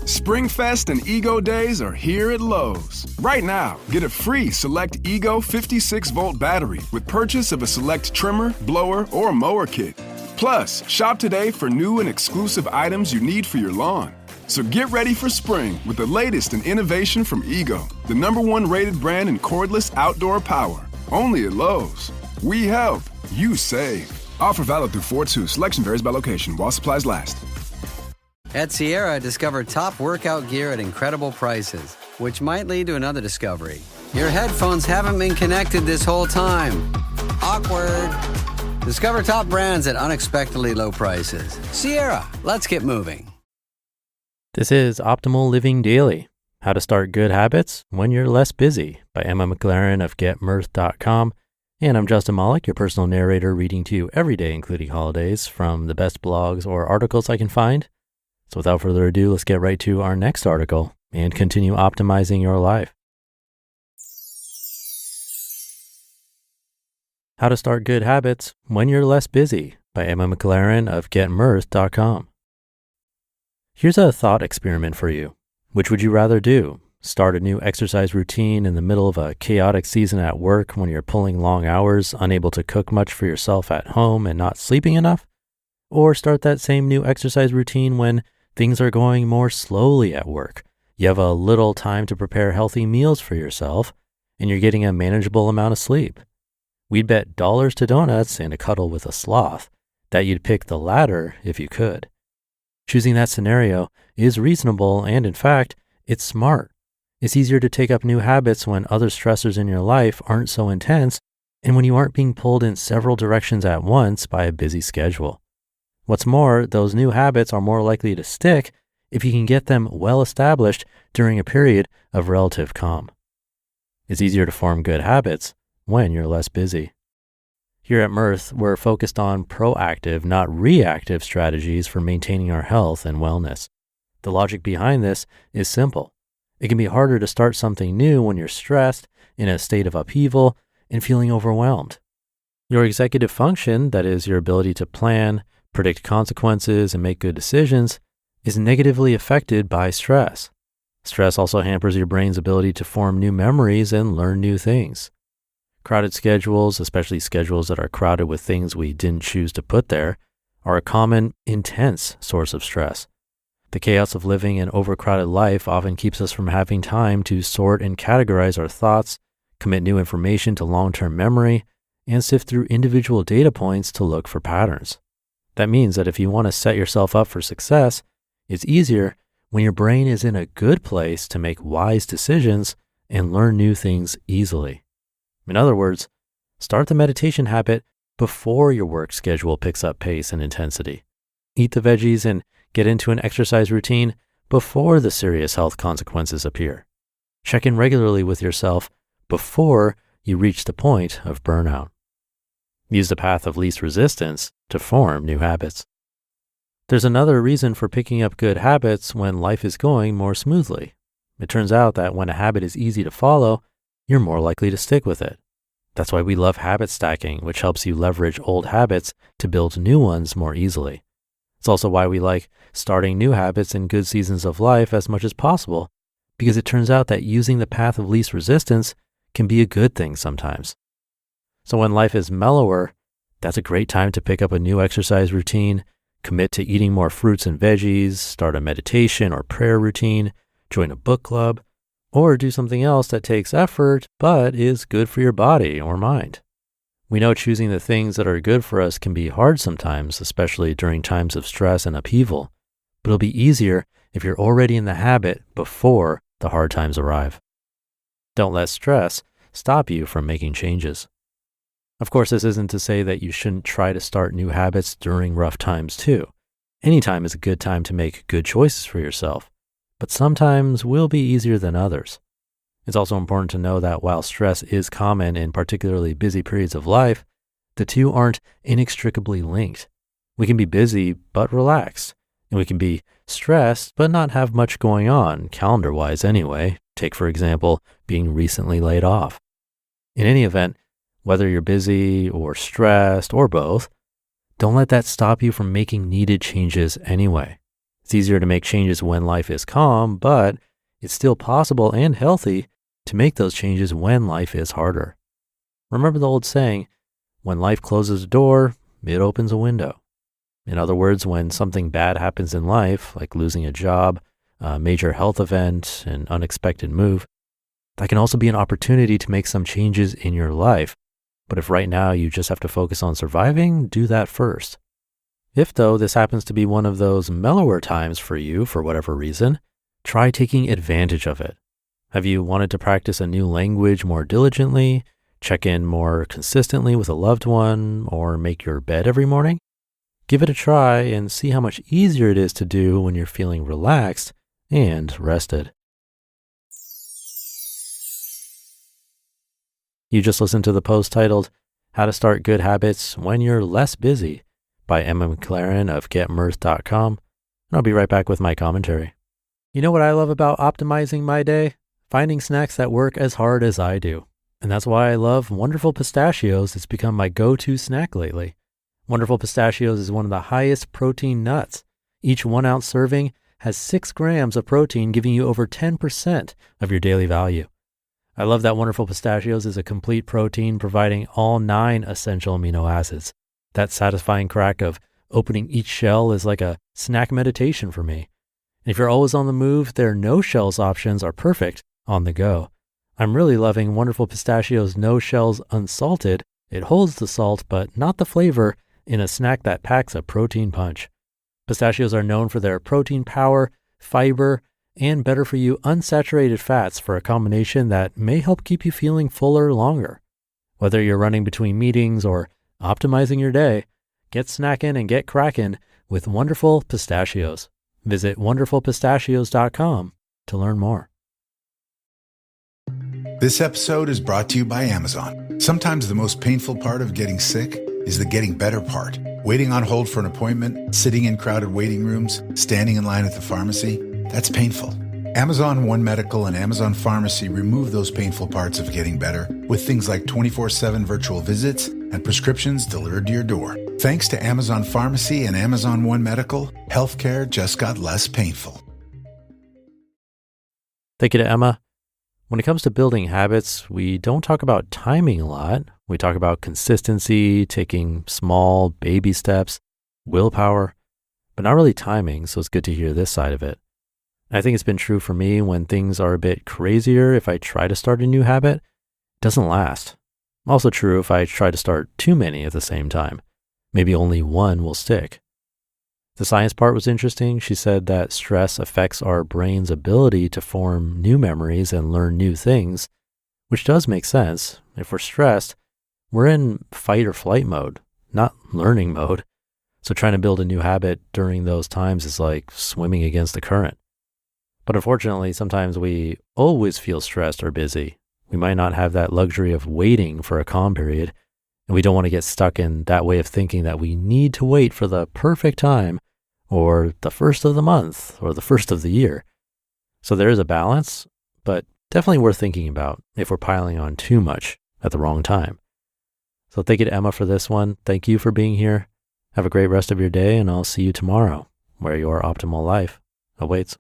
Springfest and Ego Days are here at Lowe's. Right now, get a free Select Ego 56-volt battery with purchase of a Select trimmer, blower, or mower kit. Plus, shop today for new and exclusive items you need for your lawn. So get ready for spring with the latest in innovation from Ego, the #1 rated brand in cordless outdoor power. Only at Lowe's. We help, you save. Offer valid through 4/2. Selection varies by location while supplies last. At Sierra, discover top workout gear at incredible prices, which might lead to another discovery. Your headphones haven't been connected this whole time. Awkward. Discover top brands at unexpectedly low prices. Sierra, let's get moving. This is Optimal Living Daily, How to Start Good Habits When You're Less Busy by Emma McLaren of GetMyrth.com. And I'm Justin Malik, your personal narrator, reading to you every day, including holidays, from the best blogs or articles I can find. So without further ado, let's get right to our next article and continue optimizing your life. How to Start Good Habits When You're Less Busy by Emma McLaren of GetMyrth.com. Here's a thought experiment for you. Which would you rather do? Start a new exercise routine in the middle of a chaotic season at work when you're pulling long hours, unable to cook much for yourself at home and not sleeping enough? Or start that same new exercise routine when things are going more slowly at work? You have a little time to prepare healthy meals for yourself and you're getting a manageable amount of sleep. We'd bet dollars to donuts and a cuddle with a sloth that you'd pick the latter if you could. Choosing that scenario is reasonable and, in fact, it's smart. It's easier to take up new habits when other stressors in your life aren't so intense and when you aren't being pulled in several directions at once by a busy schedule. What's more, those new habits are more likely to stick if you can get them well established during a period of relative calm. It's easier to form good habits when you're less busy. Here at Myrth, we're focused on proactive, not reactive strategies for maintaining our health and wellness. The logic behind this is simple. It can be harder to start something new when you're stressed, in a state of upheaval, and feeling overwhelmed. Your executive function, that is your ability to plan, predict consequences, and make good decisions, is negatively affected by stress. Stress also hampers your brain's ability to form new memories and learn new things. Crowded schedules, especially schedules that are crowded with things we didn't choose to put there, are a common, intense source of stress. The chaos of living an overcrowded life often keeps us from having time to sort and categorize our thoughts, commit new information to long-term memory, and sift through individual data points to look for patterns. That means that if you want to set yourself up for success, it's easier when your brain is in a good place to make wise decisions and learn new things easily. In other words, start the meditation habit before your work schedule picks up pace and intensity. Eat the veggies and get into an exercise routine before the serious health consequences appear. Check in regularly with yourself before you reach the point of burnout. Use the path of least resistance to form new habits. There's another reason for picking up good habits when life is going more smoothly. It turns out that when a habit is easy to follow, you're more likely to stick with it. That's why we love habit stacking, which helps you leverage old habits to build new ones more easily. It's also why we like starting new habits in good seasons of life as much as possible, because it turns out that using the path of least resistance can be a good thing sometimes. So when life is mellower, that's a great time to pick up a new exercise routine, commit to eating more fruits and veggies, start a meditation or prayer routine, join a book club, or do something else that takes effort but is good for your body or mind. We know choosing the things that are good for us can be hard sometimes, especially during times of stress and upheaval, but it'll be easier if you're already in the habit before the hard times arrive. Don't let stress stop you from making changes. Of course, this isn't to say that you shouldn't try to start new habits during rough times too. Any time is a good time to make good choices for yourself, but sometimes will be easier than others. It's also important to know that while stress is common in particularly busy periods of life, the two aren't inextricably linked. We can be busy but relaxed, and we can be stressed but not have much going on, calendar-wise anyway. Take, for example, being recently laid off. In any event, whether you're busy or stressed or both, don't let that stop you from making needed changes anyway. It's easier to make changes when life is calm, but it's still possible and healthy to make those changes when life is harder. Remember the old saying, when life closes a door, it opens a window. In other words, when something bad happens in life, like losing a job, a major health event, an unexpected move, that can also be an opportunity to make some changes in your life. But if right now you just have to focus on surviving, do that first. If though this happens to be one of those mellower times for you for whatever reason, try taking advantage of it. Have you wanted to practice a new language more diligently, check in more consistently with a loved one, or make your bed every morning? Give it a try and see how much easier it is to do when you're feeling relaxed and rested. You just listened to the post titled, How to Start Good Habits When You're Less Busy by Emma McLaren of getmyrth.com. And I'll be right back with my commentary. You know what I love about optimizing my day? Finding snacks that work as hard as I do. And that's why I love Wonderful Pistachios. It's become my go-to snack lately. Wonderful Pistachios is one of the highest protein nuts. Each 1 ounce serving has 6 grams of protein, giving you over 10% of your daily value. I love that Wonderful Pistachios is a complete protein, providing all 9 essential amino acids. That satisfying crack of opening each shell is like a snack meditation for me. And if you're always on the move, their no shells options are perfect on the go. I'm really loving Wonderful Pistachios No Shells Unsalted. It holds the salt, but not the flavor, in a snack that packs a protein punch. Pistachios are known for their protein power, fiber, and better for you unsaturated fats for a combination that may help keep you feeling fuller longer. Whether you're running between meetings or optimizing your day, get snacking and get cracking with Wonderful Pistachios. Visit wonderfulpistachios.com to learn more. This episode is brought to you by Amazon. Sometimes the most painful part of getting sick is the getting better part. Waiting on hold for an appointment, sitting in crowded waiting rooms, standing in line at the pharmacy, that's painful. Amazon One Medical and Amazon Pharmacy remove those painful parts of getting better with things like 24/7 virtual visits and prescriptions delivered to your door. Thanks to Amazon Pharmacy and Amazon One Medical, healthcare just got less painful. Thank you to Emma. When it comes to building habits, we don't talk about timing a lot. We talk about consistency, taking small baby steps, willpower, but not really timing, so it's good to hear this side of it. I think it's been true for me when things are a bit crazier. If I try to start a new habit, it doesn't last. Also true if I try to start too many at the same time. Maybe only one will stick. The science part was interesting. She said that stress affects our brain's ability to form new memories and learn new things, which does make sense. If we're stressed, we're in fight or flight mode, not learning mode. So trying to build a new habit during those times is like swimming against the current. But unfortunately, sometimes we always feel stressed or busy. We might not have that luxury of waiting for a calm period, and we don't want to get stuck in that way of thinking that we need to wait for the perfect time or the first of the month or the first of the year. So there is a balance, but definitely worth thinking about if we're piling on too much at the wrong time. So thank you to Emma for this one. Thank you for being here. Have a great rest of your day, and I'll see you tomorrow where your optimal life awaits.